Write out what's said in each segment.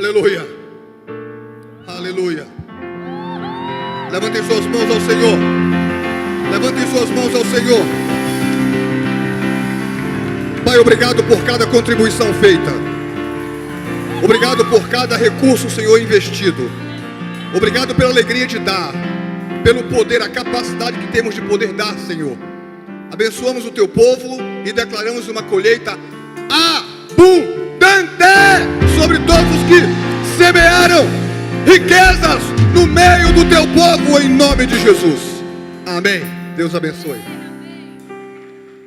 Aleluia. Aleluia. Levantem suas mãos ao Senhor. Levantem suas mãos ao Senhor. Pai, obrigado por cada contribuição feita. Obrigado por cada recurso, Senhor, investido. Obrigado pela alegria de dar, pelo poder, a capacidade que temos de poder dar, Senhor. Abençoamos o teu povo e declaramos uma colheita abundante sobre todos os que semearam riquezas no meio do teu povo, em nome de Jesus. Amém. Deus abençoe.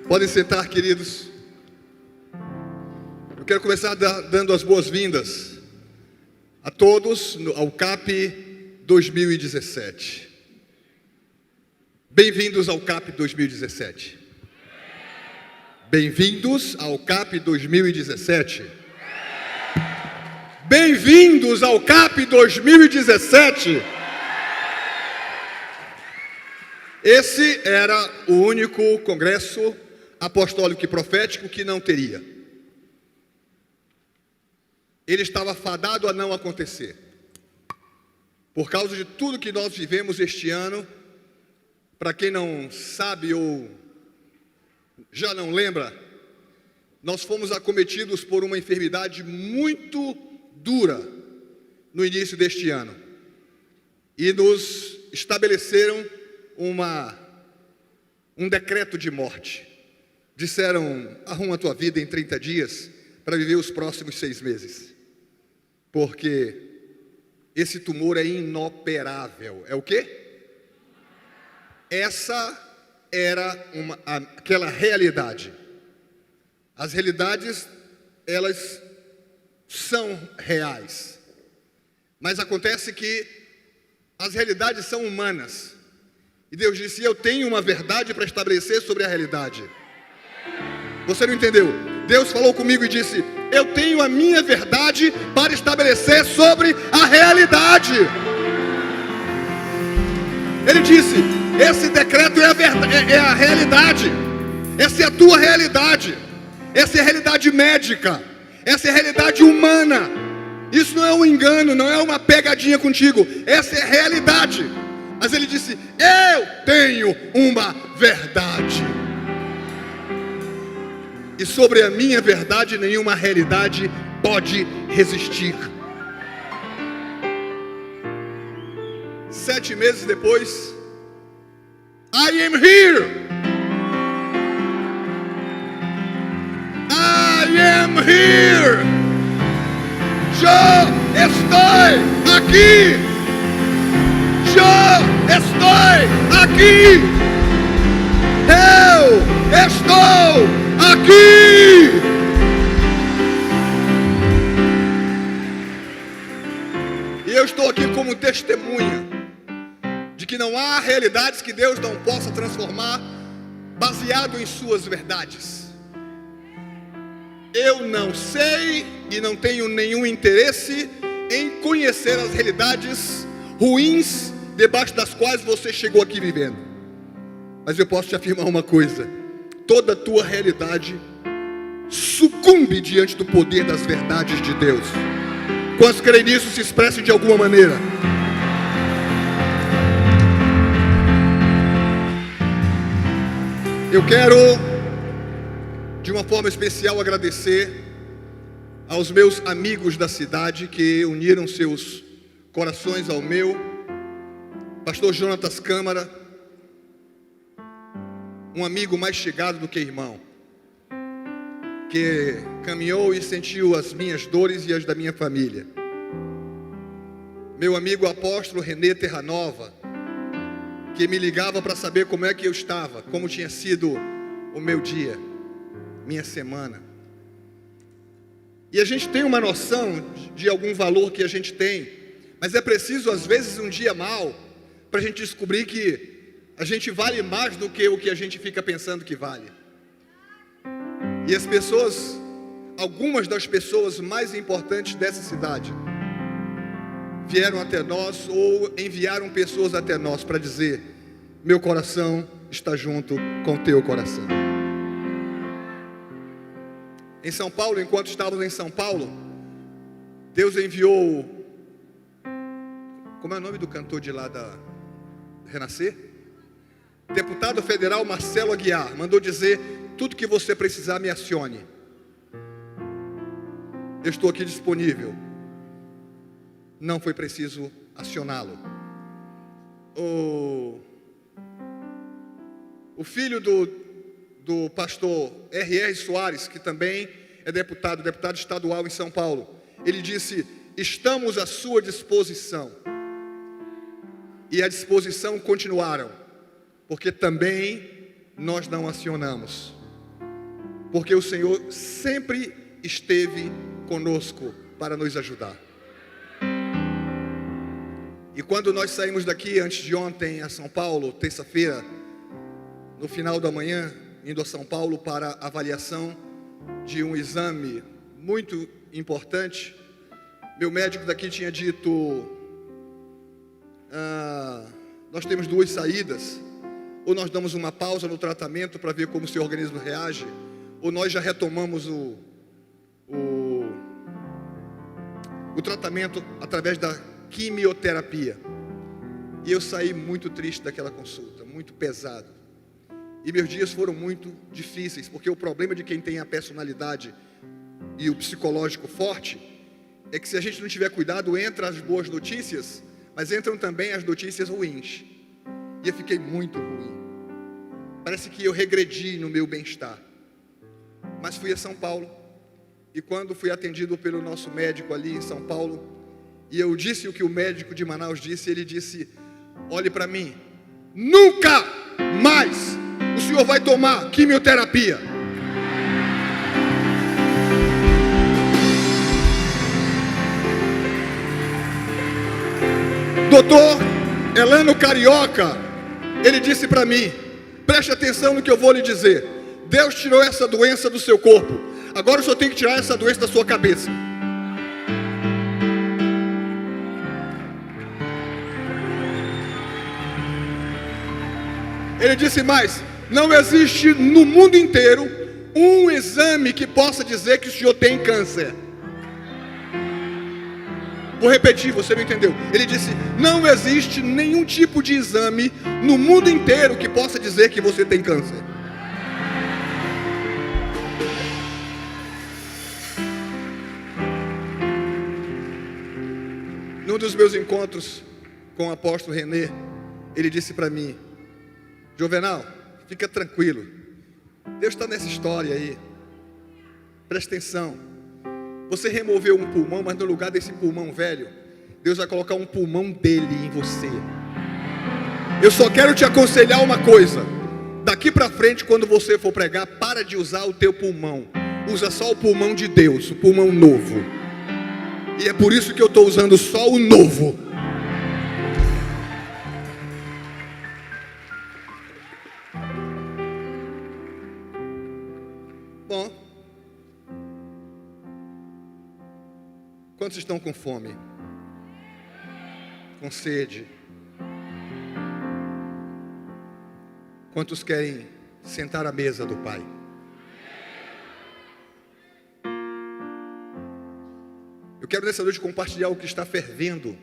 Podem sentar, queridos. Eu quero começar dando as boas-vindas a todos ao CAP 2017. Bem-vindos ao CAP 2017. Bem-vindos ao CAP 2017. Bem-vindos ao CAP 2017. Esse era o único congresso apostólico e profético que não teria. Ele estava fadado a não acontecer. Por causa de tudo que nós vivemos este ano, para quem não sabe ou já não lembra, nós fomos acometidos por uma enfermidade muito dura no início deste ano. E nos estabeleceram um decreto de morte. Disseram: arruma a tua vida em 30 dias para viver os próximos 6 meses. Porque esse tumor é inoperável. É o quê? Essa era aquela realidade. As realidades, elas são reais. Mas acontece que as realidades são humanas. E Deus disse: eu tenho uma verdade para estabelecer sobre a realidade. Você não entendeu? Deus falou comigo e disse: eu tenho a minha verdade para estabelecer sobre a realidade. Ele disse: esse decreto é a verdade, é a realidade. Essa é a tua realidade. Essa é a realidade médica. Essa é a realidade humana. Isso não é um engano, não é uma pegadinha contigo. Essa é a realidade. Mas ele disse: eu tenho uma verdade. E sobre a minha verdade, nenhuma realidade pode resistir. 7 meses depois, I am here. I am here. Eu estou aqui. Eu estou aqui. Eu estou aqui. E eu estou aqui como testemunha de que não há realidades que Deus não possa transformar baseado em suas verdades. Eu não sei e não tenho nenhum interesse em conhecer as realidades ruins debaixo das quais você chegou aqui vivendo. Mas eu posso te afirmar uma coisa: toda a tua realidade sucumbe diante do poder das verdades de Deus. Quantos creem nisso, se expressem de alguma maneira. Eu quero, de uma forma especial, agradecer aos meus amigos da cidade que uniram seus corações ao meu. Pastor Jonatas Câmara, um amigo mais chegado do que irmão, que caminhou e sentiu as minhas dores e as da minha família. Meu amigo apóstolo Renê Terranova, que me ligava para saber como é que eu estava, como tinha sido o meu dia, minha semana. E a gente tem uma noção de algum valor que a gente tem, mas é preciso às vezes um dia mau para a gente descobrir que a gente vale mais do que o que a gente fica pensando que vale. E as pessoas, algumas das pessoas mais importantes dessa cidade, vieram até nós ou enviaram pessoas até nós para dizer: meu coração está junto com teu coração. Em São Paulo, enquanto estávamos em São Paulo, Deus enviou, como é o nome do cantor de lá da Renascer? Deputado federal Marcelo Aguiar, mandou dizer: tudo que você precisar, me acione. Eu estou aqui disponível. Não foi preciso acioná-lo. O filho do pastor R.R. Soares, que também é deputado estadual em São Paulo, ele disse: estamos à sua disposição. E à disposição continuaram, porque também nós não acionamos, porque o Senhor sempre esteve conosco para nos ajudar. E quando nós saímos daqui antes de ontem a São Paulo, terça-feira, no final da manhã, indo a São Paulo para a avaliação de um exame muito importante, meu médico daqui tinha dito: nós temos duas saídas, ou nós damos uma pausa no tratamento para ver como o seu organismo reage, ou nós já retomamos o tratamento através da quimioterapia. E eu saí muito triste daquela consulta, muito pesado. E meus dias foram muito difíceis, porque o problema de quem tem a personalidade e o psicológico forte é que, se a gente não tiver cuidado, entram as boas notícias, mas entram também as notícias ruins. E eu fiquei muito ruim. Parece que eu regredi no meu bem-estar. Mas fui a São Paulo, e quando fui atendido pelo nosso médico ali em São Paulo, e eu disse o que o médico de Manaus disse, ele disse: olhe para mim, nunca mais o senhor vai tomar quimioterapia. Doutor Elano Carioca, ele disse para mim: preste atenção no que eu vou lhe dizer. Deus tirou essa doença do seu corpo, agora o senhor tem que tirar essa doença da sua cabeça. Ele disse mais: não existe no mundo inteiro um exame que possa dizer que o senhor tem câncer. Vou repetir, você não entendeu. Ele disse: não existe nenhum tipo de exame no mundo inteiro que possa dizer que você tem câncer. Num dos meus encontros com o apóstolo René, ele disse para mim: Juvenal, fica tranquilo, Deus está nessa história aí, presta atenção. Você removeu um pulmão, mas no lugar desse pulmão velho, Deus vai colocar um pulmão dele em você. Eu só quero te aconselhar uma coisa: daqui para frente, quando você for pregar, para de usar o teu pulmão, usa só o pulmão de Deus, o pulmão novo. E é por isso que eu estou usando só o novo. Bom, quantos estão com fome? Com sede? Quantos querem sentar à mesa do Pai? Eu quero nessa noite compartilhar o que está fervendo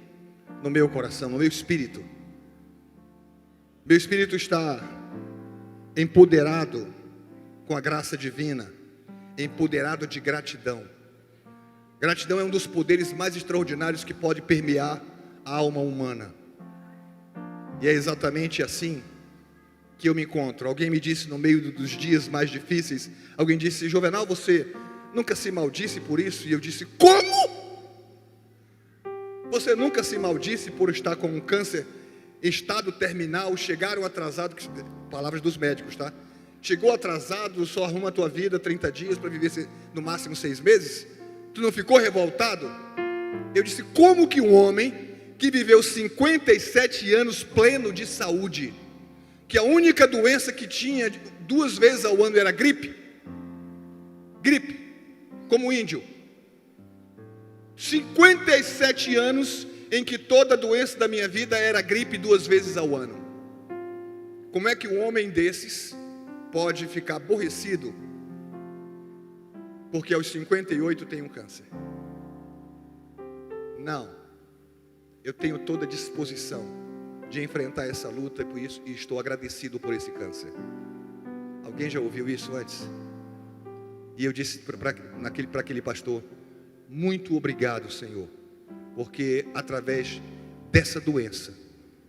no meu coração, no meu espírito. Meu espírito está empoderado com a graça divina, empoderado de gratidão. Gratidão é um dos poderes mais extraordinários que pode permear a alma humana. E é exatamente assim que eu me encontro. Alguém me disse no meio dos dias mais difíceis, alguém disse: Juvenal, você nunca se maldisse por isso? E eu disse: como? Você nunca se maldisse por estar com um câncer em estado terminal? Chegaram atrasados, palavras dos médicos, tá? Chegou atrasado, só arruma a tua vida 30 dias para viver no máximo 6 meses? Tu não ficou revoltado? Eu disse: como que um homem que viveu 57 anos pleno de saúde, que a única doença que tinha 2 vezes ao ano era gripe, como o índio, 57 anos em que toda a doença da minha vida era gripe 2 vezes ao ano. Como é que um homem desses pode ficar aborrecido porque aos 58 tem um câncer? Não, eu tenho toda a disposição de enfrentar essa luta por isso, e estou agradecido por esse câncer. Alguém já ouviu isso antes? E eu disse para aquele pastor: muito obrigado, Senhor, porque através dessa doença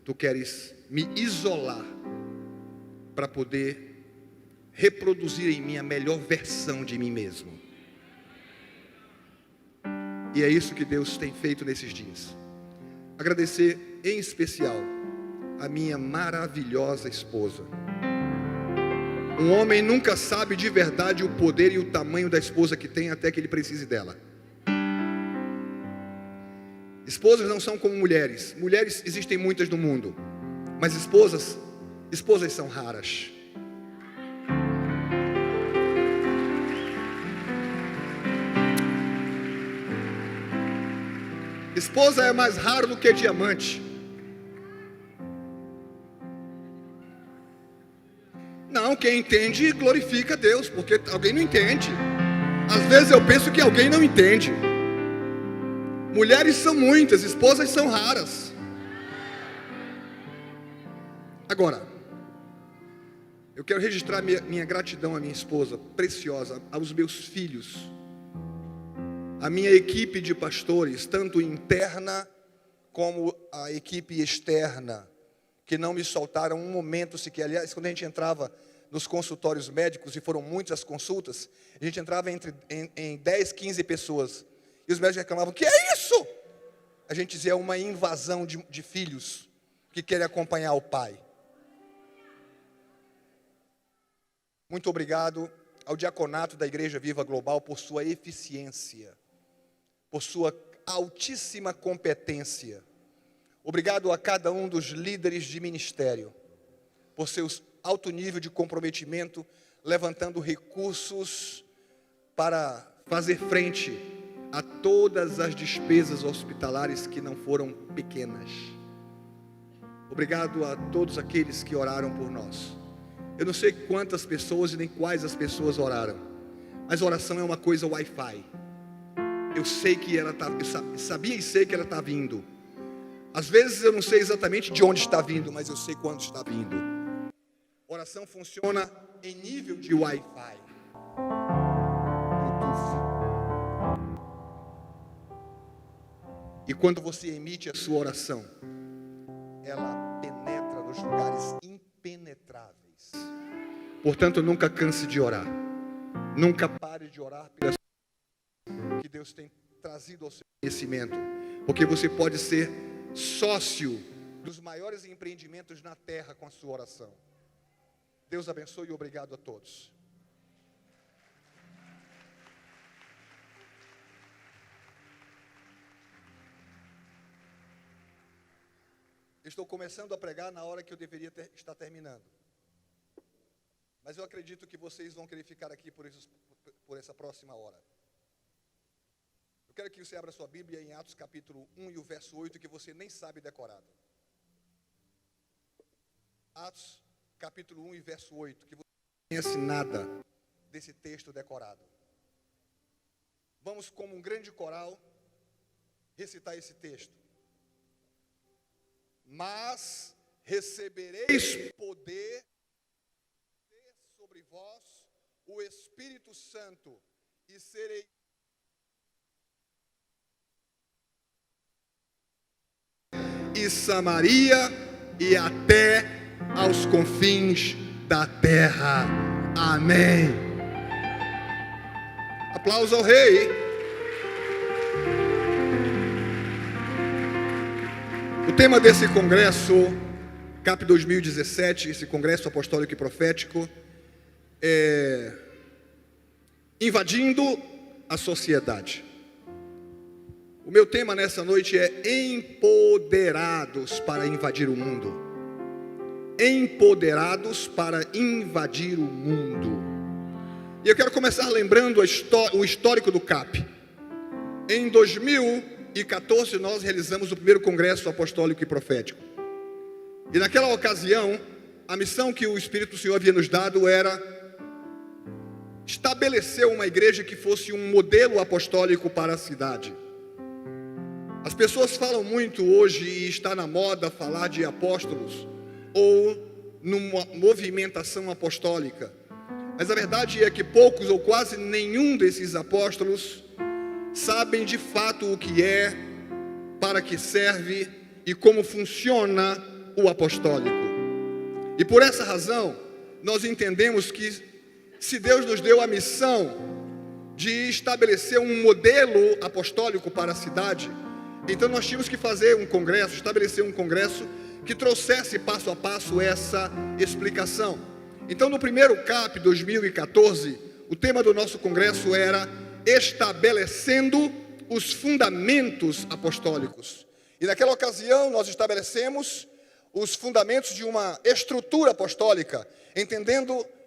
Tu queres me isolar para poder reproduzir em mim a melhor versão de mim mesmo. E é isso que Deus tem feito nesses dias. Agradecer em especial a minha maravilhosa esposa. Um homem nunca sabe de verdade o poder e o tamanho da esposa que tem até que ele precise dela. Esposas não são como mulheres. Mulheres existem muitas no mundo, mas esposas são raras. Esposa é mais raro do que diamante. Não, quem entende glorifica a Deus, porque alguém não entende. Às vezes eu penso que alguém não entende. Mulheres são muitas, esposas são raras. Agora, eu quero registrar minha gratidão à minha esposa preciosa, aos meus filhos, a minha equipe de pastores, tanto interna como a equipe externa, que não me soltaram um momento sequer. Aliás, quando a gente entrava nos consultórios médicos, e foram muitas as consultas, a gente entrava em 10, 15 pessoas, e os médicos reclamavam: que é isso? A gente dizia: é uma invasão de filhos que querem acompanhar o pai. Muito obrigado ao diaconato da Igreja Viva Global por sua eficiência, por sua altíssima competência. Obrigado a cada um dos líderes de ministério, por seu alto nível de comprometimento, levantando recursos para fazer frente a todas as despesas hospitalares que não foram pequenas. Obrigado a todos aqueles que oraram por nós. Eu não sei quantas pessoas e nem quais as pessoas oraram, mas oração é uma coisa Wi-Fi. Eu sei que ela está, eu sabia e sei que ela está vindo. Às vezes eu não sei exatamente de onde está vindo, mas eu sei quando está vindo. Oração funciona em nível de Wi-Fi. E quando você emite a sua oração, ela penetra nos lugares impenetráveis. Portanto, nunca canse de orar. Nunca pare de orar pelas coisas que Deus tem trazido ao seu conhecimento. Porque você pode ser sócio dos maiores empreendimentos na terra com a sua oração. Deus abençoe e obrigado a todos. Estou começando a pregar na hora que eu deveria estar terminando. Mas eu acredito que vocês vão querer ficar aqui por essa próxima hora. Eu quero que você abra sua Bíblia em Atos capítulo 1 e o verso 8, que você nem sabe decorado. Atos capítulo 1 e verso 8, que você não conhece nada desse texto decorado. Vamos, como um grande coral, recitar esse texto. Mas recebereis poder sobre vós o Espírito Santo, e sereis e Samaria e até aos confins da terra. Amém. Aplauso ao rei. O tema desse congresso, CAP 2017, esse congresso apostólico e profético, é invadindo a sociedade. O meu tema nessa noite é empoderados para invadir o mundo. Empoderados para invadir o mundo. E eu quero começar lembrando o histórico do CAP. Em 2014 nós realizamos o primeiro congresso apostólico e profético. E naquela ocasião, a missão que o Espírito do Senhor havia nos dado era estabelecer uma igreja que fosse um modelo apostólico para a cidade. As pessoas falam muito hoje, e está na moda falar de apóstolos, ou numa movimentação apostólica. Mas a verdade é que poucos ou quase nenhum desses apóstolos sabem de fato o que é, para que serve e como funciona o apostólico. E por essa razão, nós entendemos que se Deus nos deu a missão de estabelecer um modelo apostólico para a cidade, então nós tínhamos que fazer um congresso, estabelecer um congresso que trouxesse passo a passo essa explicação. Então no primeiro CAP 2014, o tema do nosso congresso era estabelecendo os fundamentos apostólicos. E naquela ocasião nós estabelecemos os fundamentos de uma estrutura apostólica,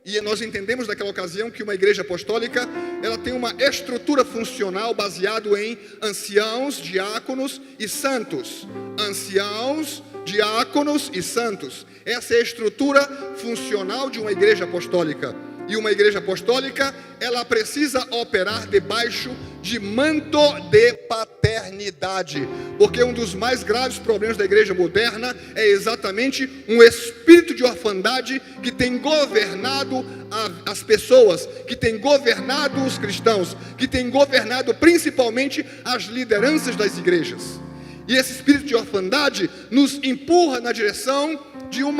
e nós entendemos naquela ocasião que uma igreja apostólica, ela tem uma estrutura funcional baseado em anciãos, diáconos e santos. Anciãos, diáconos e santos. Essa é a estrutura funcional de uma igreja apostólica. E uma igreja apostólica, ela precisa operar debaixo de manto de paternidade. Porque um dos mais graves problemas da igreja moderna é exatamente um espírito de orfandade que tem governado as pessoas, que tem governado os cristãos, que tem governado principalmente as lideranças das igrejas. E esse espírito de orfandade nos empurra na direção de um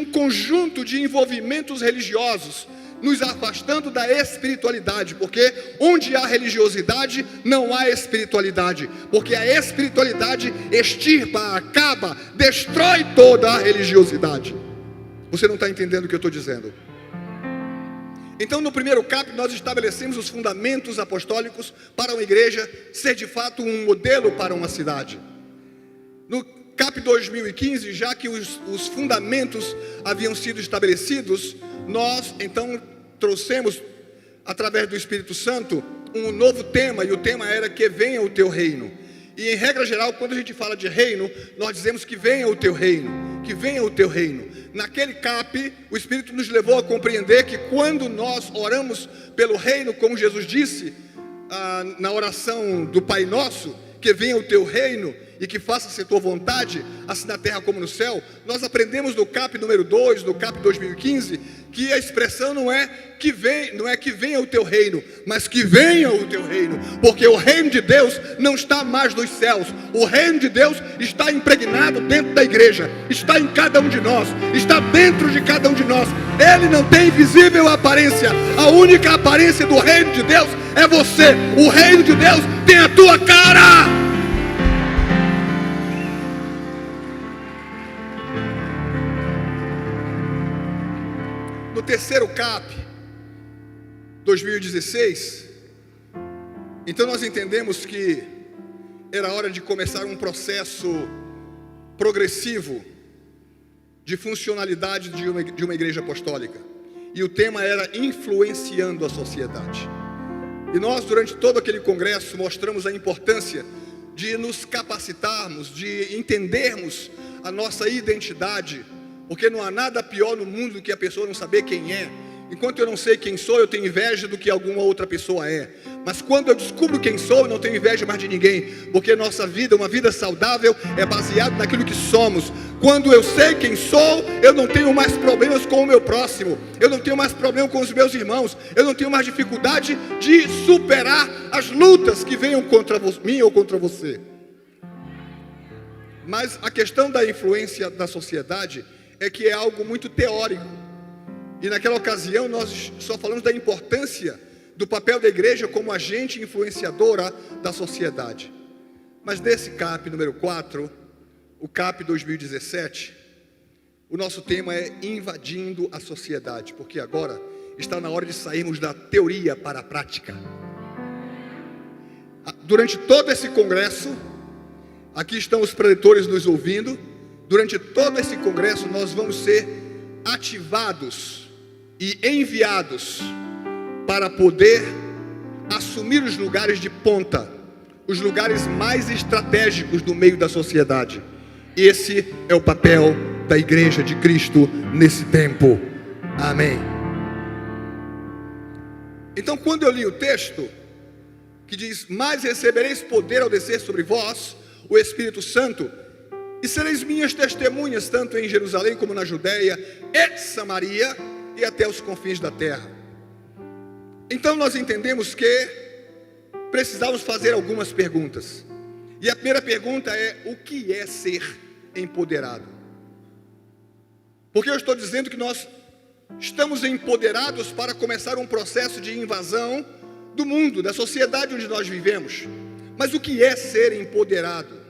conjunto de envolvimentos religiosos, nos afastando da espiritualidade, porque onde há religiosidade, não há espiritualidade, porque a espiritualidade extirpa, acaba, destrói toda a religiosidade. Você não está entendendo o que eu estou dizendo? Então no primeiro CAP nós estabelecemos os fundamentos apostólicos para uma igreja ser de fato um modelo para uma cidade. No CAP 2015, já que os fundamentos haviam sido estabelecidos, nós então trouxemos, através do Espírito Santo, um novo tema, e o tema era que venha o teu reino. E em regra geral, quando a gente fala de reino, nós dizemos que venha o teu reino, que venha o teu reino. Naquele CAP, o Espírito nos levou a compreender que quando nós oramos pelo reino, como Jesus disse na oração do Pai Nosso, que venha o teu reino e que faça-se a tua vontade, assim na terra como no céu, nós aprendemos no CAP número 2, no CAP 2015, que a expressão não é que venha o teu reino, mas que venha o teu reino, porque o reino de Deus não está mais nos céus, o reino de Deus está impregnado dentro da igreja, está em cada um de nós, está dentro de cada um de nós. Ele não tem visível aparência, a única aparência do reino de Deus é você. O reino de Deus tem a tua cara. No terceiro CAP 2016, então nós entendemos que era hora de começar um processo progressivo de funcionalidade de uma igreja apostólica. E o tema era influenciando a sociedade. E nós, durante todo aquele congresso, mostramos a importância de nos capacitarmos, de entendermos a nossa identidade, porque não há nada pior no mundo do que a pessoa não saber quem é. Enquanto eu não sei quem sou, eu tenho inveja do que alguma outra pessoa é. Mas quando eu descubro quem sou, eu não tenho inveja mais de ninguém, porque nossa vida, uma vida saudável, é baseada naquilo que somos. Quando eu sei quem sou, eu não tenho mais problemas com o meu próximo, eu não tenho mais problema com os meus irmãos, eu não tenho mais dificuldade de superar as lutas que venham contra mim ou contra você. Mas a questão da influência da sociedade é que é algo muito teórico. E naquela ocasião nós só falamos da importância do papel da igreja como agente influenciadora da sociedade. Mas nesse CAP número 4, o CAP 2017, o nosso tema é invadindo a sociedade, porque agora está na hora de sairmos da teoria para a prática. Durante todo esse congresso, aqui estão os preletores nos ouvindo, durante todo esse congresso nós vamos ser ativados e enviados para poder assumir os lugares de ponta, os lugares mais estratégicos do meio da sociedade. Esse é o papel da Igreja de Cristo nesse tempo. Amém. Então, quando eu li o texto, que diz: mas recebereis poder ao descer sobre vós o Espírito Santo, e sereis minhas testemunhas, tanto em Jerusalém como na Judéia e Samaria, e até os confins da terra. Então nós entendemos que precisamos fazer algumas perguntas. E a primeira pergunta é: o que é ser empoderado? Porque eu estou dizendo que nós estamos empoderados para começar um processo de invasão do mundo, da sociedade onde nós vivemos. Mas o que é ser empoderado?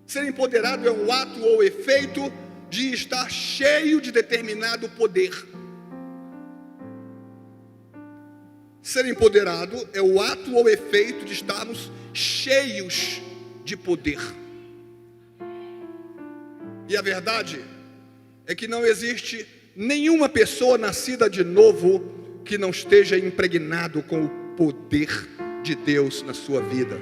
Ser empoderado é um ato ou efeito de estar cheio de determinado poder. Ser empoderado é o ato ou efeito de estarmos cheios de poder. E a verdade é que não existe nenhuma pessoa nascida de novo que não esteja impregnado com o poder de Deus na sua vida.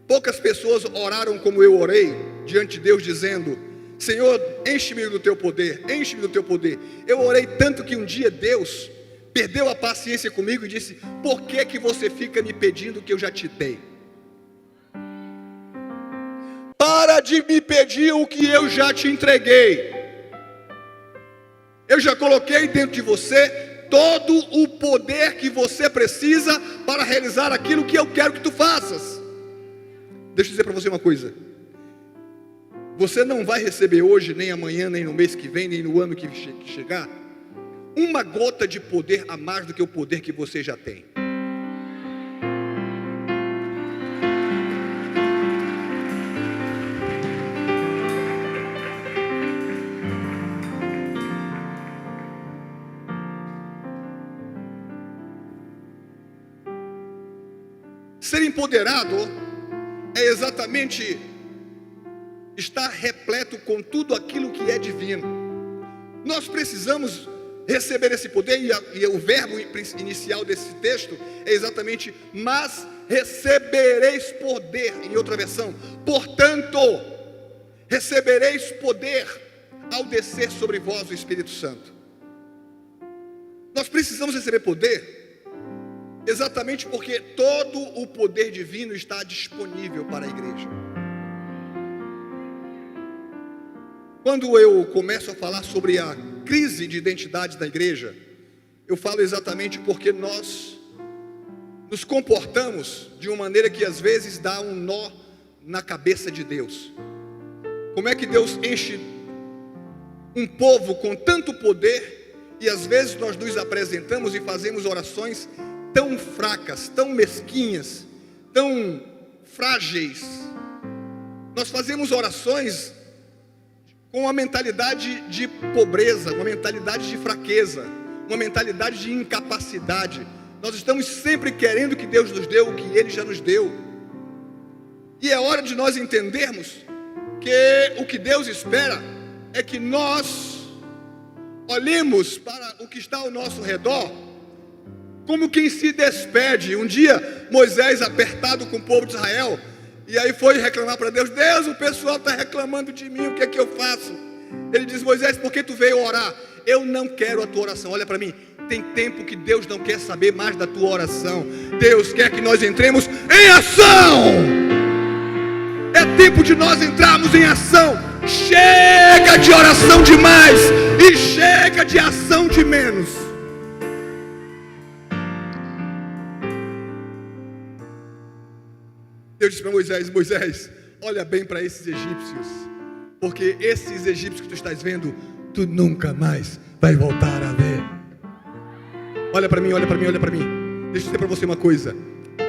Poucas pessoas oraram como eu orei diante de Deus, dizendo: Senhor, enche-me do teu poder, enche-me do teu poder. Eu orei tanto que um dia Deus perdeu a paciência comigo e disse: por que você fica me pedindo o que eu já te dei? Para de me pedir o que eu já te entreguei. Eu já coloquei dentro de você todo o poder que você precisa para realizar aquilo que eu quero que tu faças. Deixa eu dizer para você uma coisa: você não vai receber hoje, nem amanhã, nem no mês que vem, nem no ano que chegar, uma gota de poder a mais do que o poder que você já tem. Ser empoderado é exatamente estar repleto com tudo aquilo que é divino. Nós precisamos receber esse poder, e o verbo inicial desse texto é exatamente: mas recebereis poder, em outra versão. Portanto, recebereis poder ao descer sobre vós o Espírito Santo. Nós precisamos receber poder exatamente porque todo o poder divino está disponível para a igreja. Quando eu começo a falar sobre a crise de identidade da igreja, eu falo exatamente porque nós nos comportamos de uma maneira que às vezes dá um nó na cabeça de Deus. Como é que Deus enche um povo com tanto poder e às vezes nós nos apresentamos e fazemos orações tão fracas, tão mesquinhas, tão frágeis? Nós fazemos orações com uma mentalidade de pobreza, uma mentalidade de fraqueza, uma mentalidade de incapacidade. Nós estamos sempre querendo que Deus nos dê o que Ele já nos deu. E é hora de nós entendermos que o que Deus espera é que nós olhemos para o que está ao nosso redor como quem se despede. Um dia Moisés, apertado com o povo de Israel, e aí foi reclamar para Deus: Deus, o pessoal está reclamando de mim, o que é que eu faço? Ele diz: Moisés, por que tu veio orar? Eu não quero a tua oração. Olha para mim, tem tempo que Deus não quer saber mais da tua oração. Deus quer que nós entremos em ação. É tempo de nós entrarmos em ação. Chega de oração demais e chega de ação de menos. Deus disse para Moisés: Moisés, olha bem para esses egípcios, porque esses egípcios que tu estás vendo, tu nunca mais vai voltar a ver. Olha para mim, olha para mim, olha para mim. Deixa eu dizer para você uma coisa: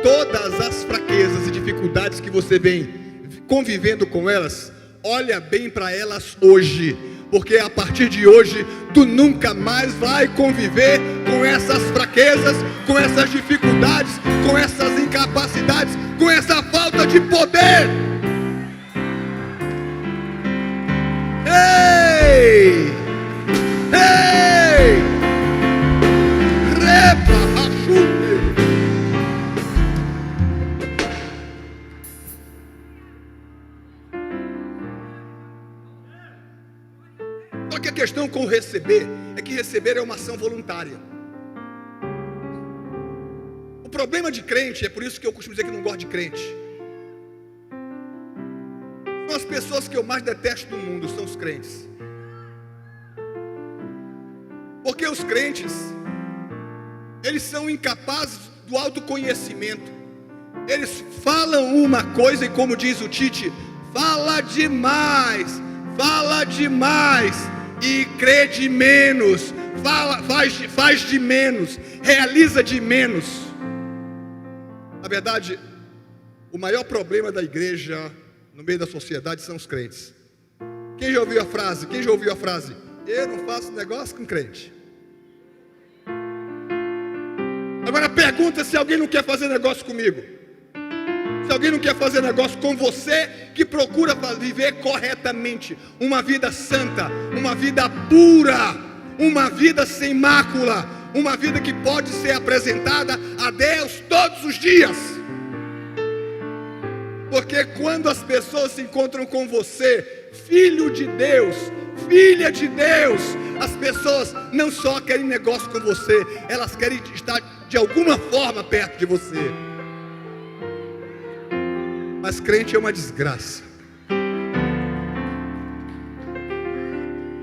todas as fraquezas e dificuldades que você vem convivendo com elas, olha bem para elas hoje, porque a partir de hoje tu nunca mais vai conviver com essas fraquezas, com essas dificuldades, com essas incapacidades, com essa falta de poder. Ei! Ei! Repa, ajude! Só que a questão com o receber é que receber é uma ação voluntária. problema de crente, é por isso que eu costumo dizer que não gosto de crente. São as pessoas que eu mais detesto no mundo, são os crentes. Porque os crentes, eles são incapazes do autoconhecimento. Eles falam uma coisa e, como diz o Tite, fala demais e crê de menos, faz de menos, realiza de menos. Na verdade, o maior problema da igreja no meio da sociedade são os crentes. Quem já ouviu a frase? Eu não faço negócio com crente. Agora pergunta se alguém não quer fazer negócio comigo. Se alguém não quer fazer negócio com você, que procura viver corretamente, uma vida santa, uma vida pura, uma vida sem mácula, uma vida que pode ser apresentada a Deus todos os dias. Porque quando as pessoas se encontram com você, filho de Deus, filha de Deus, as pessoas não só querem negócio com você, elas querem estar de alguma forma perto de você. Mas crente é uma desgraça.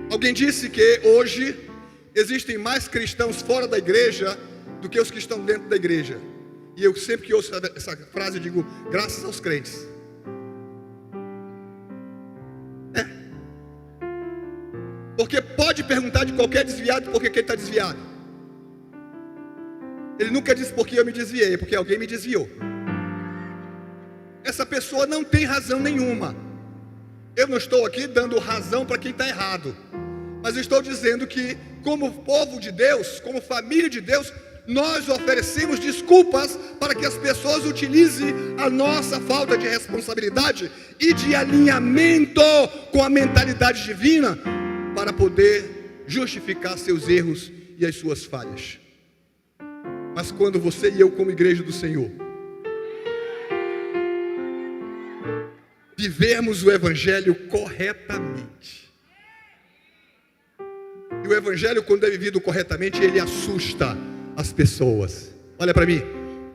Alguém disse que hoje existem mais cristãos fora da igreja do que os que estão dentro da igreja. E eu sempre que ouço essa frase eu digo, graças aos crentes. Porque pode perguntar de qualquer desviado por que ele está desviado. Ele nunca disse porque eu me desviei, é porque alguém me desviou. Essa pessoa não tem razão nenhuma. Eu não estou aqui dando razão para quem está errado, mas eu estou dizendo que, como povo de Deus, como família de Deus, nós oferecemos desculpas para que as pessoas utilizem a nossa falta de responsabilidade e de alinhamento com a mentalidade divina para poder justificar seus erros e as suas falhas. Mas quando você e eu, como igreja do Senhor, vivermos o Evangelho corretamente, e o Evangelho, quando é vivido corretamente, ele assusta as pessoas. Olha para mim,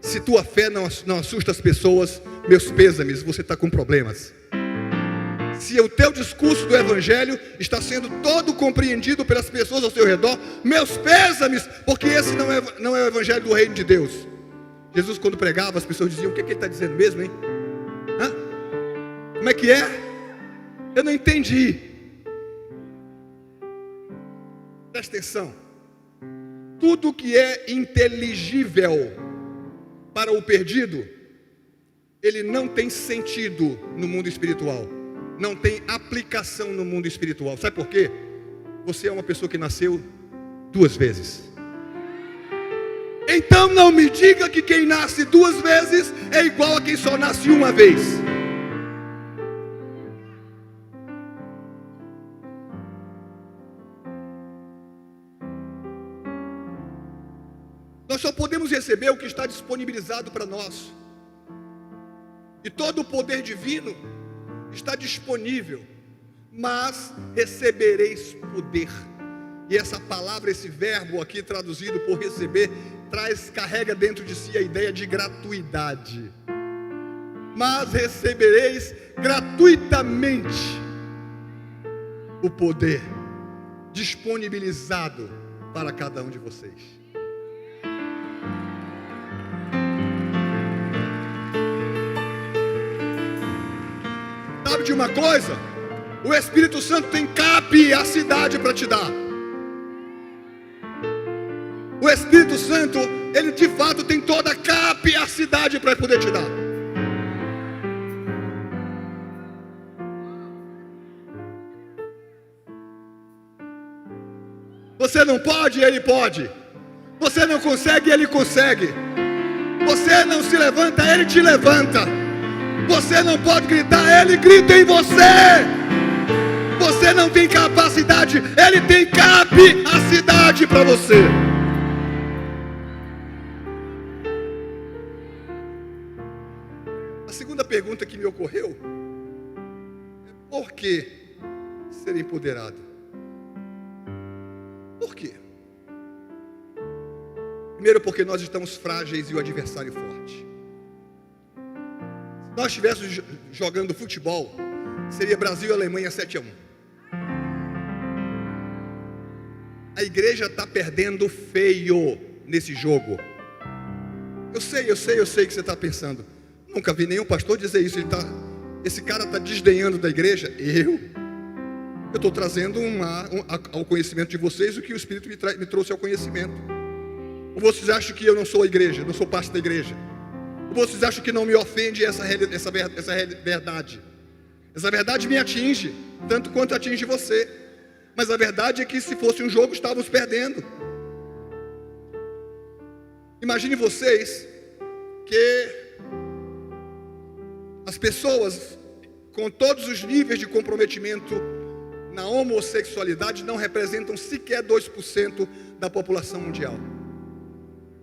se tua fé não assusta as pessoas, meus pêsames, você está com problemas. Se o teu discurso do Evangelho está sendo todo compreendido pelas pessoas ao seu redor, meus pêsames, porque esse não é o Evangelho do Reino de Deus. Jesus, quando pregava, as pessoas diziam, o que ele está dizendo mesmo, hein? Como é que é? Eu não entendi. Presta atenção. Tudo que é inteligível para o perdido, ele não tem sentido no mundo espiritual. Não tem aplicação no mundo espiritual. Sabe por quê? Você é uma pessoa que nasceu 2 vezes. Então não me diga que quem nasce 2 vezes é igual a quem só nasce uma vez. Nós só podemos receber o que está disponibilizado para nós. E todo o poder divino está disponível, mas recebereis poder. E essa palavra, esse verbo aqui traduzido por receber, carrega dentro de si a ideia de gratuidade. Mas recebereis gratuitamente o poder disponibilizado para cada um de vocês. Sabe de uma coisa? O Espírito Santo tem capacidade para te dar. O Espírito Santo, ele de fato tem toda a capacidade para poder te dar. Você não pode, ele pode. Você não consegue, ele consegue. Você não se levanta, ele te levanta. Você não pode gritar, ele grita em você. Você não tem capacidade, ele tem capacidade para você. A segunda pergunta que me ocorreu é: por que ser empoderado? Por quê? Primeiro, porque nós estamos frágeis e o adversário forte. Se nós estivéssemos jogando futebol, seria Brasil e Alemanha 7-1. A igreja está perdendo feio nesse jogo. Eu sei que você está pensando. Nunca vi nenhum pastor dizer isso. Esse cara está desdenhando da igreja. Eu estou trazendo ao conhecimento de vocês o que o Espírito me trouxe ao conhecimento. Ou vocês acham que eu não sou a igreja, não sou parte da igreja? Ou vocês acham que não me ofende essa verdade? Essa verdade me atinge, tanto quanto atinge você. Mas a verdade é que se fosse um jogo, estávamos perdendo. Imagine vocês que as pessoas com todos os níveis de comprometimento na homossexualidade não representam sequer 2% da população mundial.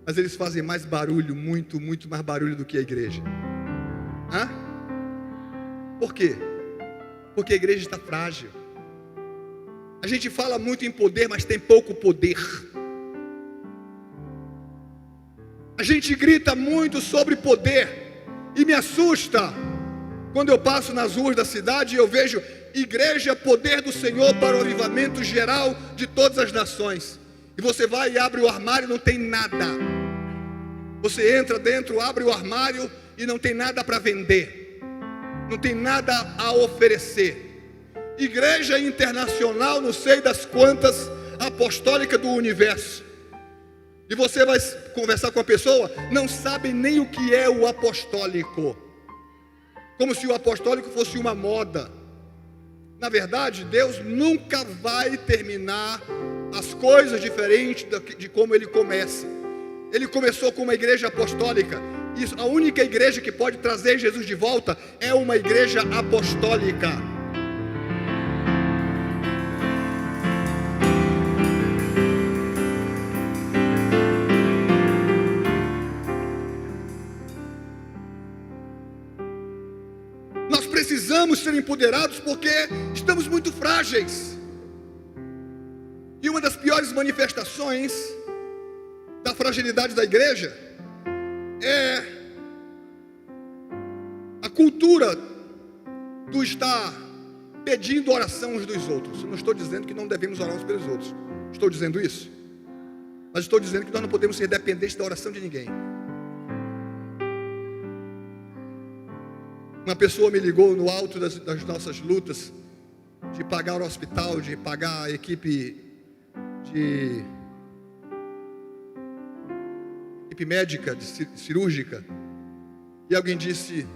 Mas eles fazem mais barulho, muito mais barulho do que a igreja. Hã? Por quê? Porque a igreja está frágil. A gente fala muito em poder, mas tem pouco poder. A gente grita muito sobre poder e me assusta quando eu passo nas ruas da cidade e eu vejo igreja, poder do Senhor para o avivamento geral de todas as nações. E você vai e abre o armário e não tem nada. Você entra dentro, abre o armário e não tem nada para vender. Não tem nada a oferecer. Igreja internacional, não sei das quantas, apostólica do universo. E você vai conversar com a pessoa, não sabe nem o que é o apostólico. Como se o apostólico fosse uma moda. Na verdade, Deus nunca vai terminar as coisas diferentes de como Ele começa. Ele começou com uma igreja apostólica. E a única igreja que pode trazer Jesus de volta é uma igreja apostólica. Nós precisamos ser empoderados porque estamos muito frágeis. E uma das piores manifestações da fragilidade da igreja é a cultura do estar pedindo oração uns dos outros. Eu não estou dizendo que não devemos orar uns pelos outros. Estou dizendo isso. Mas estou dizendo que nós não podemos ser dependentes da oração de ninguém. Uma pessoa me ligou no alto das nossas lutas de pagar o hospital, de pagar a equipe médica, cirúrgica. E alguém disse: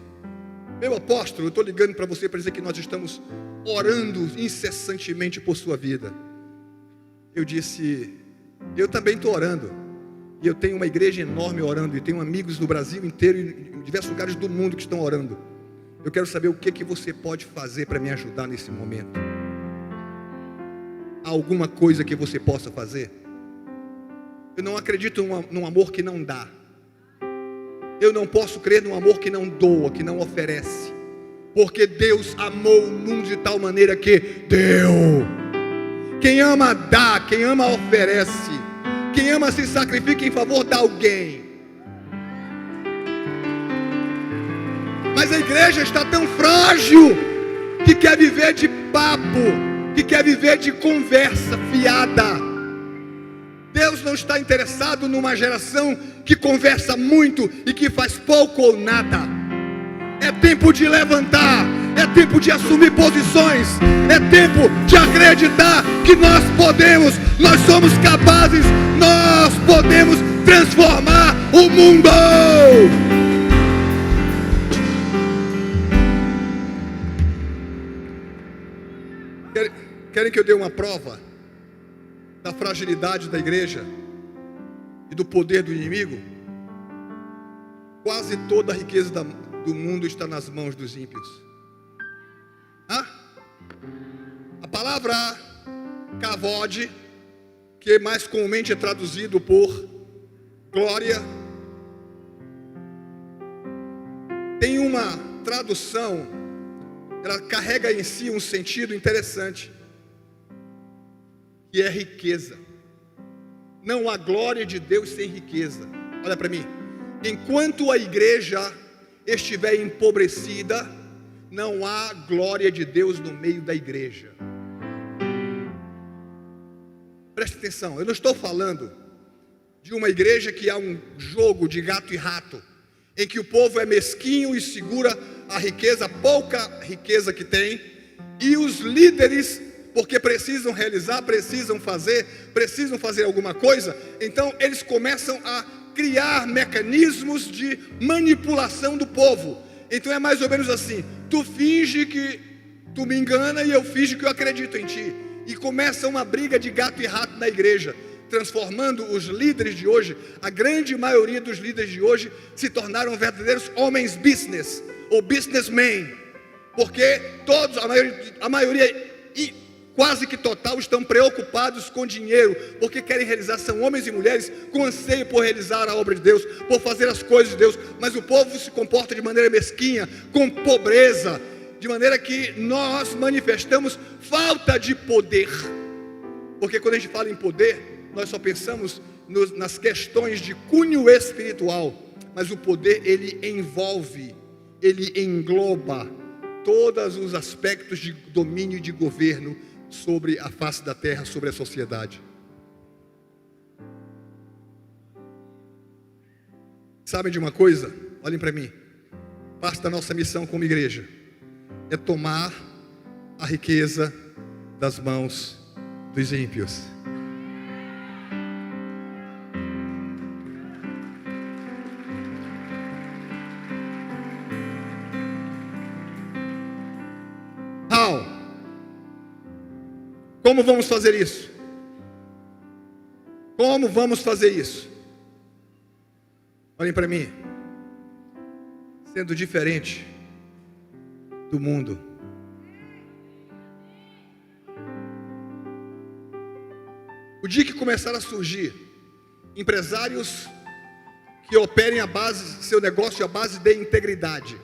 meu apóstolo, eu estou ligando para você para dizer que nós estamos orando incessantemente por sua vida. Eu disse: eu também estou orando. E eu tenho uma igreja enorme orando. E tenho amigos no Brasil inteiro e em diversos lugares do mundo que estão orando. Eu quero saber o que você pode fazer para me ajudar nesse momento. Há alguma coisa que você possa fazer? Eu não acredito num amor que não dá. Eu não posso crer num amor que não doa, que não oferece. Porque Deus amou o mundo de tal maneira que deu. Quem ama dá, quem ama oferece. Quem ama se sacrifica em favor de alguém. Mas a igreja está tão frágil que quer viver de papo, que quer viver de conversa fiada. Deus não está interessado numa geração que conversa muito e que faz pouco ou nada. É tempo de levantar, é tempo de assumir posições, é tempo de acreditar que nós podemos, nós somos capazes, nós podemos transformar o mundo. Querem que eu dê uma prova da fragilidade da igreja e do poder do inimigo? Quase toda a riqueza do mundo está nas mãos dos ímpios. A palavra kavod, que mais comumente é traduzido por glória, tem uma tradução, ela carrega em si um sentido interessante, que é riqueza. Não há glória de Deus sem riqueza. Olha para mim. Enquanto a igreja estiver empobrecida, não há glória de Deus no meio da igreja. Preste atenção, eu não estou falando de uma igreja que há um jogo de gato e rato, em que o povo é mesquinho e segura a riqueza, a pouca riqueza que tem, e os líderes, porque precisam realizar, precisam fazer alguma coisa, então eles começam a criar mecanismos de manipulação do povo. Então é mais ou menos assim: tu finge que tu me engana e eu finge que eu acredito em ti. E começa uma briga de gato e rato na igreja, transformando os líderes de hoje. A grande maioria dos líderes de hoje se tornaram verdadeiros homens business, ou businessmen, porque todos, a maioria quase que total, estão preocupados com dinheiro, porque querem realizar, são homens e mulheres com anseio por realizar a obra de Deus, por fazer as coisas de Deus, mas o povo se comporta de maneira mesquinha, com pobreza, de maneira que nós manifestamos falta de poder, porque quando a gente fala em poder, nós só pensamos nas questões de cunho espiritual, mas o poder, ele envolve, ele engloba todos os aspectos de domínio e de governo sobre a face da terra, sobre a sociedade. Sabem de uma coisa? Olhem para mim. Parte da nossa missão como igreja é tomar a riqueza das mãos dos ímpios. Como vamos fazer isso? Como vamos fazer isso? Olhem para mim. Sendo diferente do mundo. O dia que começar a surgir empresários que operem seu negócio à base de integridade,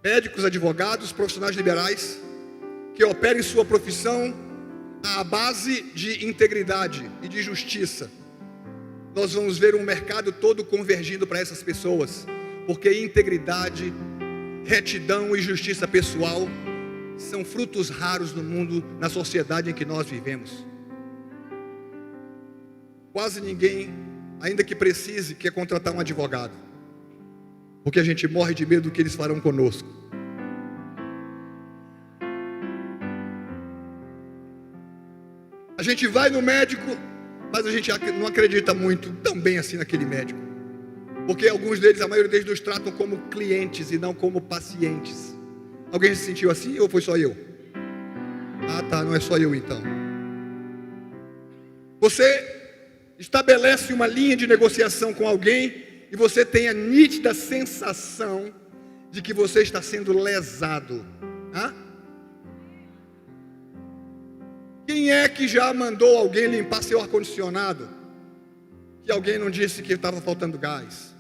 médicos, advogados, profissionais liberais, que operem sua profissão à base de integridade e de justiça, nós vamos ver um mercado todo convergindo para essas pessoas, porque integridade, retidão e justiça pessoal são frutos raros no mundo, na sociedade em que nós vivemos. Quase ninguém, ainda que precise, quer contratar um advogado, porque a gente morre de medo do que eles farão conosco. A gente vai no médico, mas a gente não acredita muito tão bem assim naquele médico, porque alguns deles, a maioria deles, nos tratam como clientes e não como pacientes. Alguém se sentiu assim ou foi só eu? Ah tá, não é só eu então. Você estabelece uma linha de negociação com alguém e você tem a nítida sensação de que você está sendo lesado. Quem é que já mandou alguém limpar seu ar-condicionado, que alguém não disse que estava faltando gás?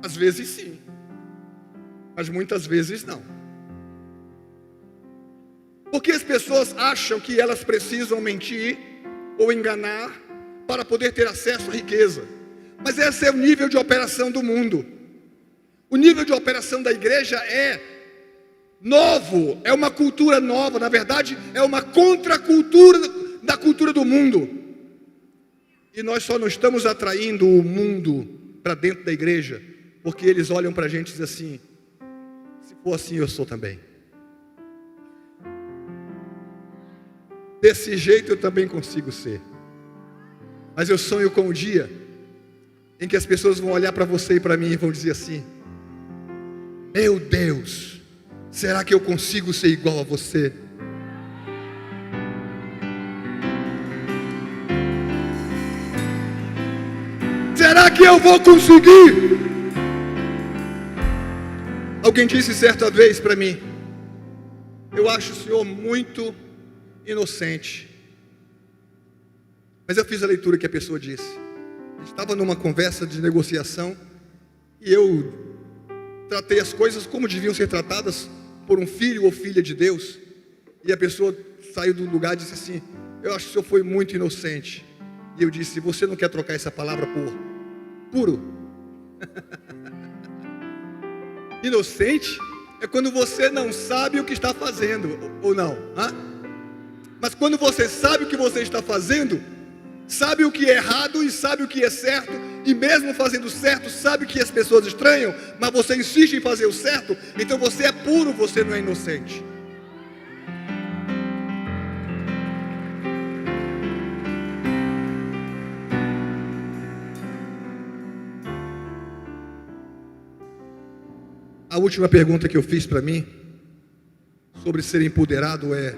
Às vezes sim, mas muitas vezes não. Porque as pessoas acham que elas precisam mentir ou enganar para poder ter acesso à riqueza. Mas esse é o nível de operação do mundo. O nível de operação da igreja é novo, é uma cultura nova, na verdade é uma contracultura da cultura do mundo. E nós só não estamos atraindo o mundo para dentro da igreja, porque eles olham para a gente e dizem assim: se for assim eu sou também. Desse jeito eu também consigo ser. Mas eu sonho com o dia em que as pessoas vão olhar para você e para mim e vão dizer assim: meu Deus, será que eu consigo ser igual a você? Será que eu vou conseguir? Alguém disse certa vez para mim: eu acho o senhor muito inocente. Mas eu fiz a leitura que a pessoa disse. Estava numa conversa de negociação e eu tratei as coisas como deviam ser tratadas por um filho ou filha de Deus. E a pessoa saiu do lugar e disse assim: eu acho que o senhor foi muito inocente. E eu disse: você não quer trocar essa palavra por puro? Inocente é quando você não sabe o que está fazendo, ou não? Hã? Mas quando você sabe o que você está fazendo, sabe o que é errado e sabe o que é certo, e mesmo fazendo certo, sabe que as pessoas estranham, mas você insiste em fazer o certo, então você é puro, você não é inocente. A última pergunta que eu fiz para mim sobre ser empoderado é: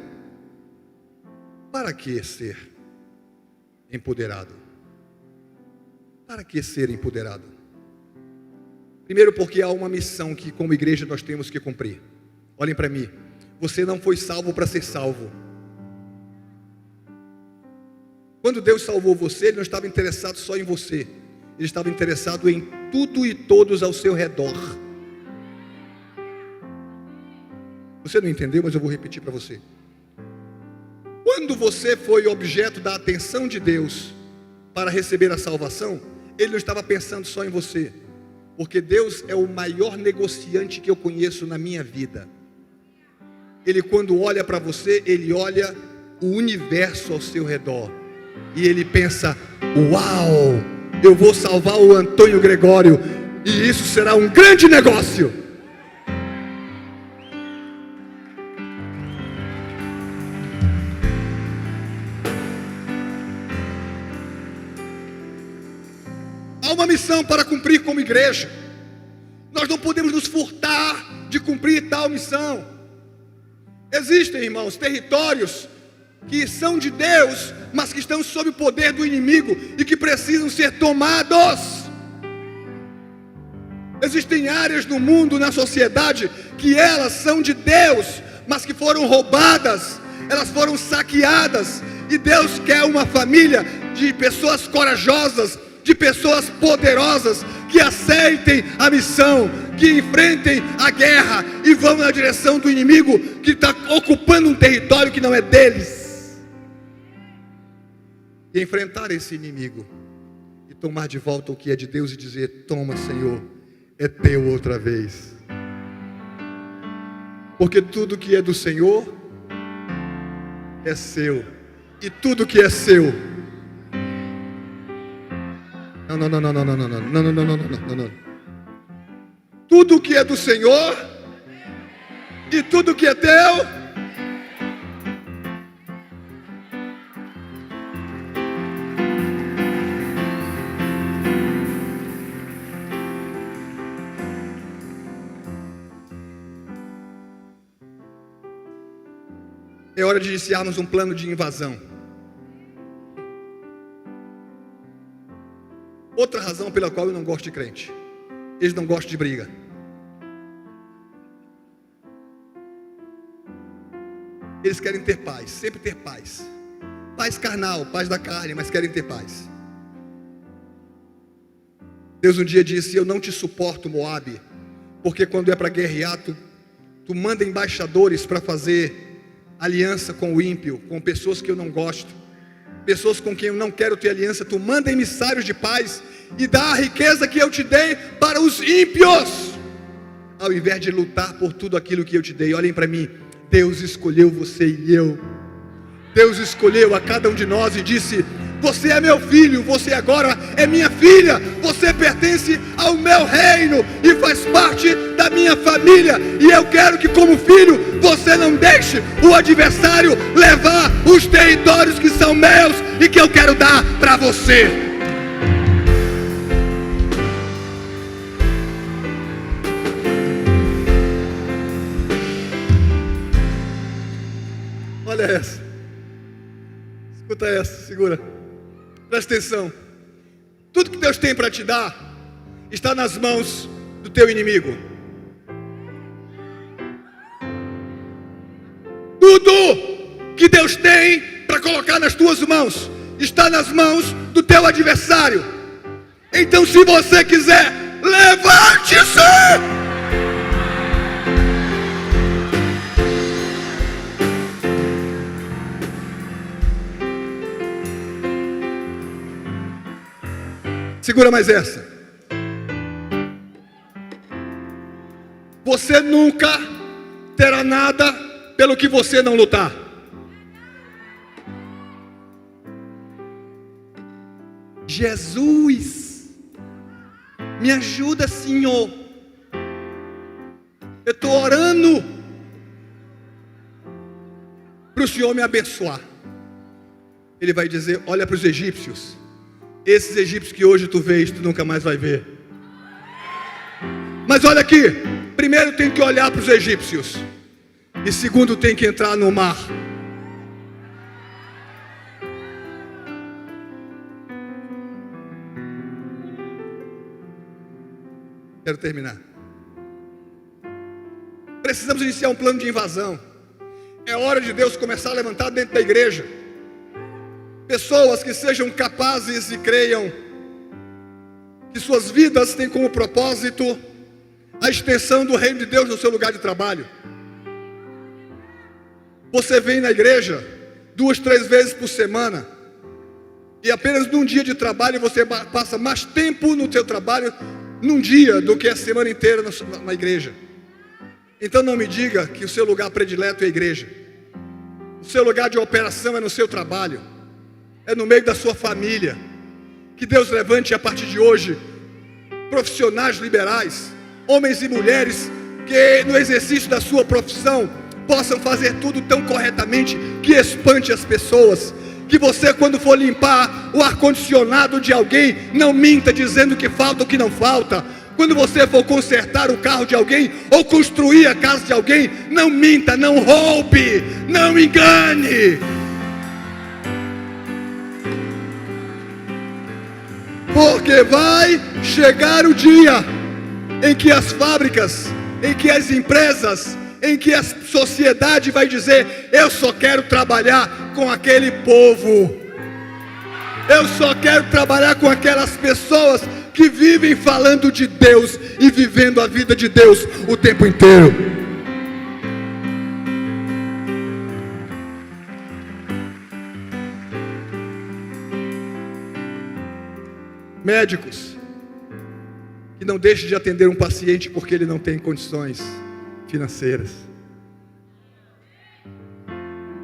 para que ser empoderado? Para que ser empoderado? Primeiro, porque há uma missão que como igreja nós temos que cumprir. Olhem para mim, você não foi salvo para ser salvo. Quando Deus salvou você, Ele não estava interessado só em você, Ele estava interessado em tudo e todos ao seu redor. Você não entendeu, mas eu vou repetir para você. Quando você foi objeto da atenção de Deus para receber a salvação, Ele não estava pensando só em você, porque Deus é o maior negociante que eu conheço na minha vida. Ele, quando olha para você, Ele olha o universo ao seu redor, e Ele pensa: uau, eu vou salvar o Antônio Gregório, e isso será um grande negócio. Há uma missão para cumprir como igreja. Nós não podemos nos furtar de cumprir tal missão. Existem, irmãos, territórios que são de Deus, mas que estão sob o poder do inimigo e que precisam ser tomados. Existem áreas no mundo, na sociedade, que elas são de Deus, mas que foram roubadas, elas foram saqueadas. E Deus quer uma família de pessoas corajosas, de pessoas poderosas, que aceitem a missão, que enfrentem a guerra e vão na direção do inimigo que está ocupando um território que não é deles, e enfrentar esse inimigo e tomar de volta o que é de Deus e dizer: toma, Senhor, é teu outra vez. Porque tudo que é do Senhor é seu, e tudo que é seu. Não. Tudo que é do Senhor e tudo que é teu é hora de iniciarmos um plano de invasão. Outra razão pela qual eu não gosto de crente: eles não gostam de briga. Eles querem ter paz, sempre ter paz. Paz carnal, paz da carne, mas querem ter paz. Deus um dia disse: eu não te suporto, Moabe, porque quando é para guerrear, tu manda embaixadores para fazer aliança com o ímpio, com pessoas que eu não gosto, pessoas com quem eu não quero ter aliança. Tu manda emissários de paz e dá a riqueza que eu te dei para os ímpios, ao invés de lutar por tudo aquilo que eu te dei. Olhem para mim, Deus escolheu você e eu. Deus escolheu a cada um de nós e disse: você é meu filho, você agora é minha filha, você pertence ao meu reino e faz parte da minha família, e eu quero que como filho você não deixe o adversário levar os territórios que são meus e que eu quero dar para você. Olha essa, escuta essa, segura. Presta atenção. Tudo que Deus tem para te dar está nas mãos do teu inimigo. Tudo que Deus tem para colocar nas tuas mãos está nas mãos do teu adversário. Então, se você quiser, levante-se! Segura mais essa. Você nunca terá nada pelo que você não lutar. Jesus, me ajuda, Senhor. Eu estou orando para o Senhor me abençoar. Ele vai dizer: olha para os egípcios. Esses egípcios que hoje tu vês, tu nunca mais vai ver. Mas olha aqui, primeiro tem que olhar para os egípcios, e segundo tem que entrar no mar. Quero terminar. Precisamos iniciar um plano de invasão. É hora de Deus começar a levantar dentro da igreja pessoas que sejam capazes e creiam que suas vidas têm como propósito a extensão do reino de Deus no seu lugar de trabalho. Você vem na igreja 2, 3 vezes por semana, e apenas num dia de trabalho você passa mais tempo no seu trabalho num dia do que a semana inteira na igreja. Então não me diga que o seu lugar predileto é a igreja. O seu lugar de operação é no seu trabalho, é no meio da sua família. Que Deus levante a partir de hoje profissionais liberais, homens e mulheres que no exercício da sua profissão possam fazer tudo tão corretamente que espante as pessoas. Que você, quando for limpar o ar-condicionado de alguém, não minta dizendo que falta ou que não falta. Quando você for consertar o carro de alguém ou construir a casa de alguém, não minta, não roube, não engane. Porque vai chegar o dia em que as fábricas, em que as empresas, em que a sociedade vai dizer: eu só quero trabalhar com aquele povo, eu só quero trabalhar com aquelas pessoas que vivem falando de Deus e vivendo a vida de Deus o tempo inteiro. Médicos que não deixem de atender um paciente porque ele não tem condições financeiras.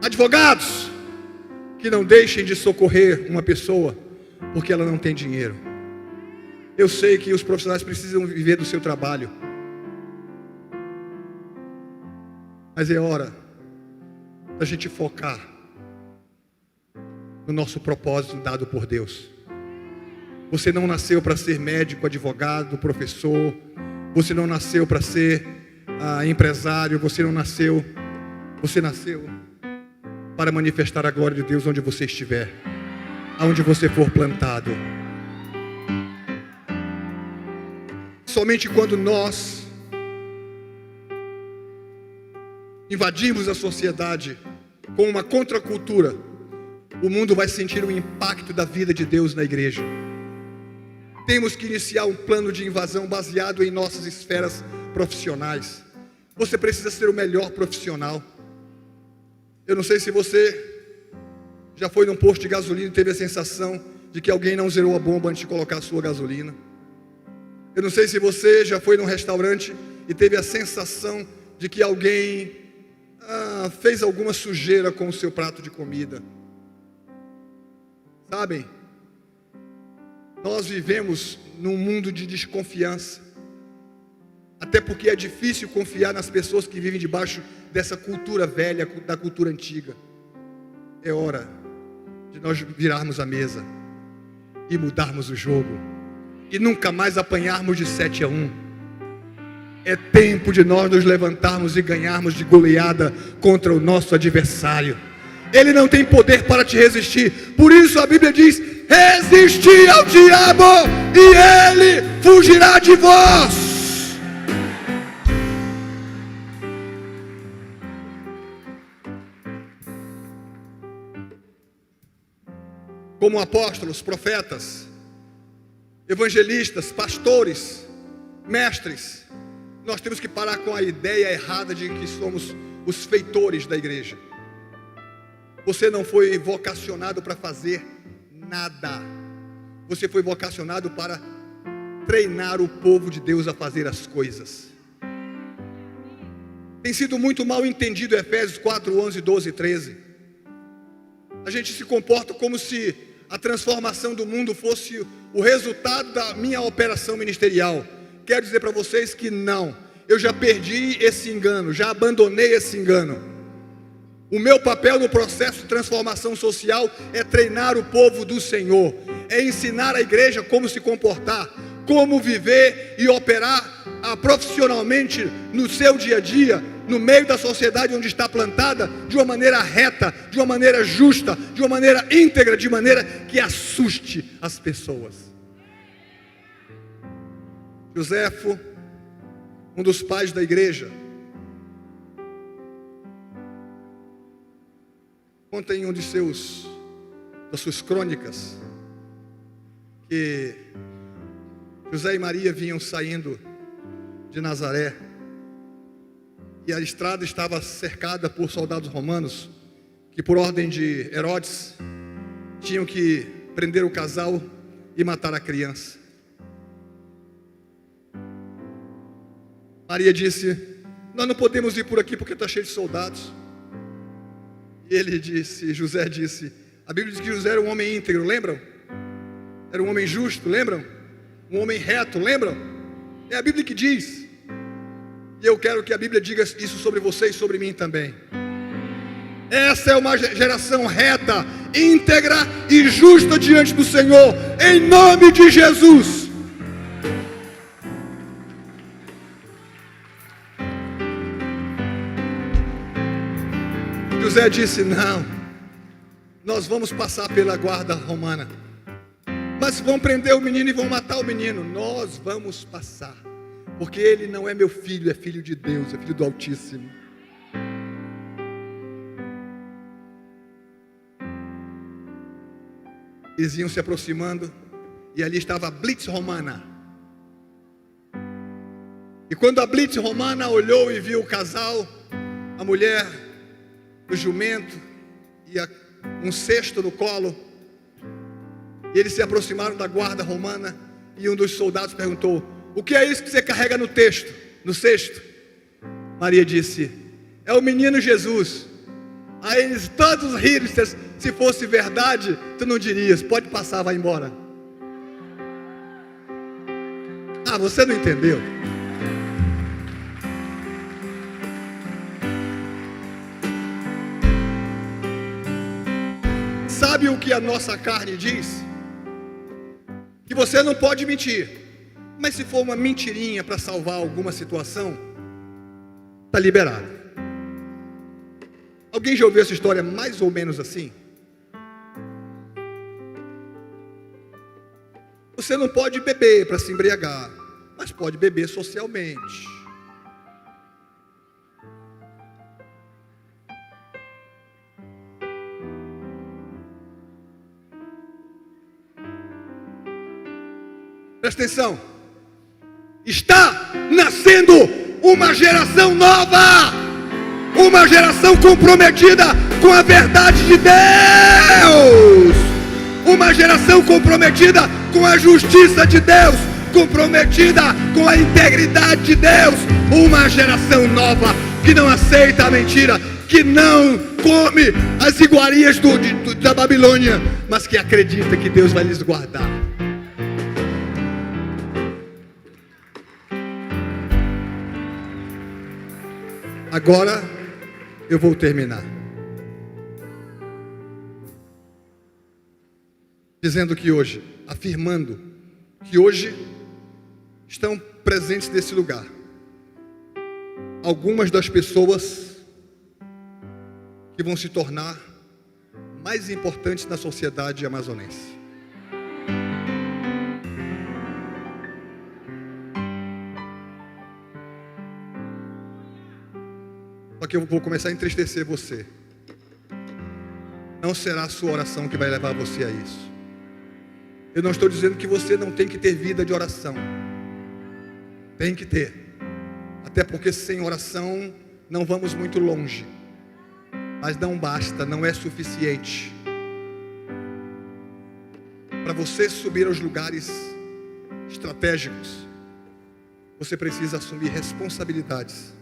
Advogados que não deixem de socorrer uma pessoa porque ela não tem dinheiro. Eu sei que os profissionais precisam viver do seu trabalho, mas é hora da gente focar no nosso propósito dado por Deus. Você não nasceu para ser médico, advogado, professor. Você não nasceu para ser empresário. Você nasceu para manifestar a glória de Deus onde você estiver, aonde você for plantado. Somente quando nós invadimos a sociedade com uma contracultura, o mundo vai sentir o impacto da vida de Deus na igreja. Temos que iniciar um plano de invasão baseado em nossas esferas profissionais. Você precisa ser o melhor profissional. Eu não sei se você já foi num posto de gasolina e teve a sensação de que alguém não zerou a bomba antes de colocar a sua gasolina. Eu não sei se você já foi num restaurante e teve a sensação de que alguém fez alguma sujeira com o seu prato de comida. Sabem? Nós vivemos num mundo de desconfiança. Até porque é difícil confiar nas pessoas que vivem debaixo dessa cultura velha, da cultura antiga. É hora de nós virarmos a mesa e mudarmos o jogo e nunca mais apanharmos de 7-1. É tempo de nós nos levantarmos e ganharmos de goleada contra o nosso adversário. Ele não tem poder para te resistir. Por isso a Bíblia diz: resisti ao diabo e ele fugirá de vós. Como apóstolos, profetas, evangelistas, pastores, mestres, nós temos que parar com a ideia errada de que somos os feitores da igreja. Você não foi vocacionado para fazer nada. Você foi vocacionado para treinar o povo de Deus a fazer as coisas. Tem sido muito mal entendido Efésios 4, 11, 12 e 13. A gente se comporta como se a transformação do mundo fosse o resultado da minha operação ministerial. Quero dizer para vocês que não. Eu já perdi esse engano, já abandonei esse engano. O meu papel no processo de transformação social é treinar o povo do Senhor, é ensinar a igreja como se comportar, como viver e operar profissionalmente no seu dia a dia, no meio da sociedade onde está plantada, de uma maneira reta, de uma maneira justa, de uma maneira íntegra, de maneira que assuste as pessoas. Joséfo, um dos pais da igreja, conta em um das suas crônicas que José e Maria vinham saindo de Nazaré e a estrada estava cercada por soldados romanos que, por ordem de Herodes, tinham que prender o casal e matar a criança. Maria disse: nós não podemos ir por aqui porque está cheio de soldados. E José disse, a Bíblia diz que José era um homem íntegro, lembram? Era um homem justo, lembram? Um homem reto, lembram? É a Bíblia que diz. E eu quero que a Bíblia diga isso sobre você e sobre mim também. Essa é uma geração reta, íntegra e justa diante do Senhor, em nome de Jesus. José disse: não, nós vamos passar pela guarda romana, mas vão prender o menino e vão matar o menino. Nós vamos passar, porque ele não é meu filho, é filho de Deus, é filho do Altíssimo. Eles iam se aproximando e ali estava a Blitz Romana. E quando a Blitz Romana olhou e viu o casal, a mulher, o jumento e um cesto no colo, e eles se aproximaram da guarda romana, e um dos soldados perguntou: o que é isso que você carrega no cesto? Maria disse: é o menino Jesus. Aí eles todos riram. Se fosse verdade, tu não dirias, pode passar, vai embora. Ah, você não entendeu. Sabe o que a nossa carne diz? Que você não pode mentir. Mas se for uma mentirinha para salvar alguma situação, está liberado. Alguém já ouviu essa história mais ou menos assim? Você não pode beber para se embriagar, mas pode beber socialmente. Presta atenção. Está nascendo uma geração nova, uma geração comprometida com a verdade de Deus, uma geração comprometida com a justiça de Deus, comprometida com a integridade de Deus, uma geração nova que não aceita a mentira, que não come as iguarias da Babilônia, mas que acredita que Deus vai lhes guardar. Agora eu vou terminar dizendo que hoje, afirmando que hoje estão presentes nesse lugar algumas das pessoas que vão se tornar mais importantes na sociedade amazonense. Só que eu vou começar a entristecer você. Não será a sua oração que vai levar você a isso. Eu não estou dizendo que você não tem que ter vida de oração. Tem que ter. Até porque sem oração não vamos muito longe. Mas não basta, não é suficiente. Para você subir aos lugares estratégicos, você precisa assumir responsabilidades.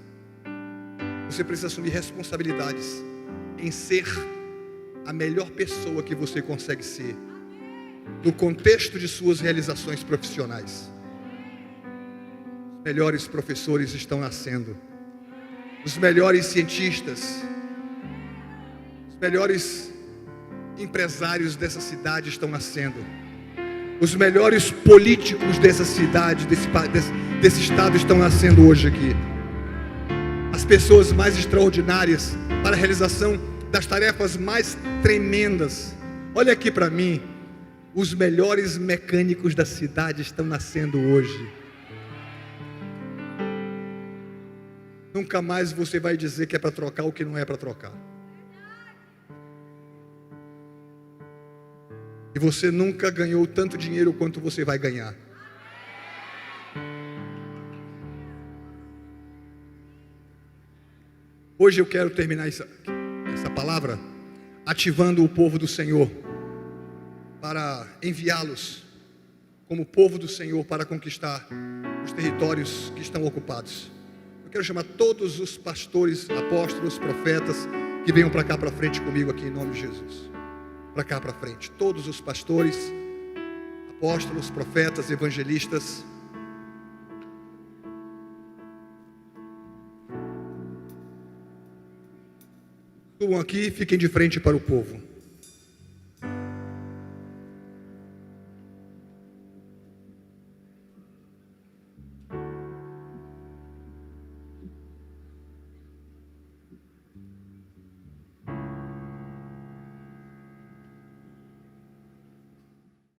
Você precisa assumir responsabilidades em ser a melhor pessoa que você consegue ser, no contexto de suas realizações profissionais. Os melhores professores estão nascendo, os melhores cientistas, os melhores empresários dessa cidade estão nascendo, os melhores políticos dessa cidade, desse estado estão nascendo hoje aqui. As pessoas mais extraordinárias para a realização das tarefas mais tremendas. Olha aqui para mim, os melhores mecânicos da cidade estão nascendo hoje. Nunca mais você vai dizer que é para trocar o que não é para trocar. E você nunca ganhou tanto dinheiro quanto você vai ganhar. Hoje eu quero terminar essa palavra ativando o povo do Senhor para enviá-los como povo do Senhor para conquistar os territórios que estão ocupados. Eu quero chamar todos os pastores, apóstolos, profetas que venham para cá para frente comigo aqui em nome de Jesus. Para cá para frente, todos os pastores, apóstolos, profetas, evangelistas. Subam aqui e fiquem de frente para o povo.